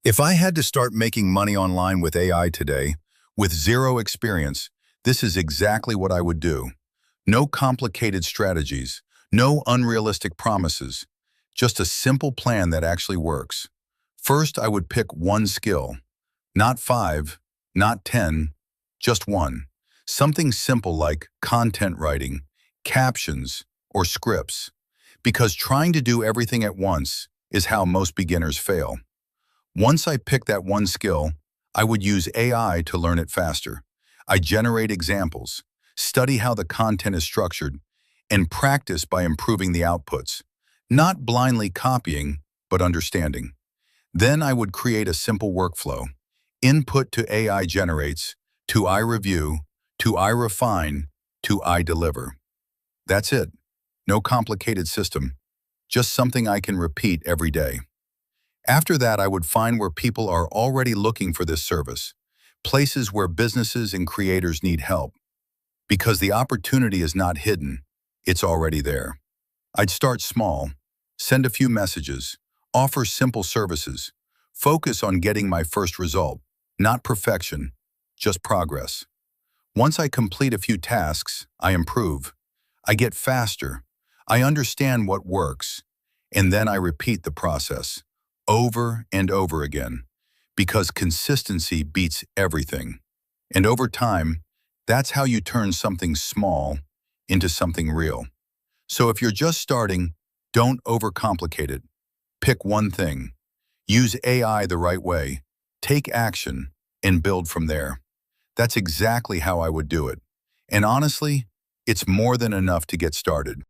If I had to start making money online with AI today, with zero experience, this is exactly what I would do. No complicated strategies, no unrealistic promises, just a simple plan that actually works. First, I would pick one skill, not five, not 10, just one. Something simple like content writing, captions, or scripts. Because trying to do everything at once is how most beginners fail. Once I pick that one skill, I would use AI to learn it faster. I generate examples, study how the content is structured, and practice by improving the outputs. Not blindly copying, but understanding. Then I would create a simple workflow. Input to AI generates, to I review, to I refine, to I deliver. That's it. No complicated system. Just something I can repeat every day. After that, I would find where people are already looking for this service, places where businesses and creators need help. Because the opportunity is not hidden, it's already there. I'd start small, send a few messages, offer simple services, focus on getting my first result, not perfection, just progress. Once I complete a few tasks, I improve. I get faster. I understand what works, and then I repeat the process over and over again, because consistency beats everything. And over time, that's how you turn something small into something real. So if you're just starting, don't overcomplicate it. Pick one thing. Use AI the right way. Take action and build from there. That's exactly how I would do it. And honestly, it's more than enough to get started.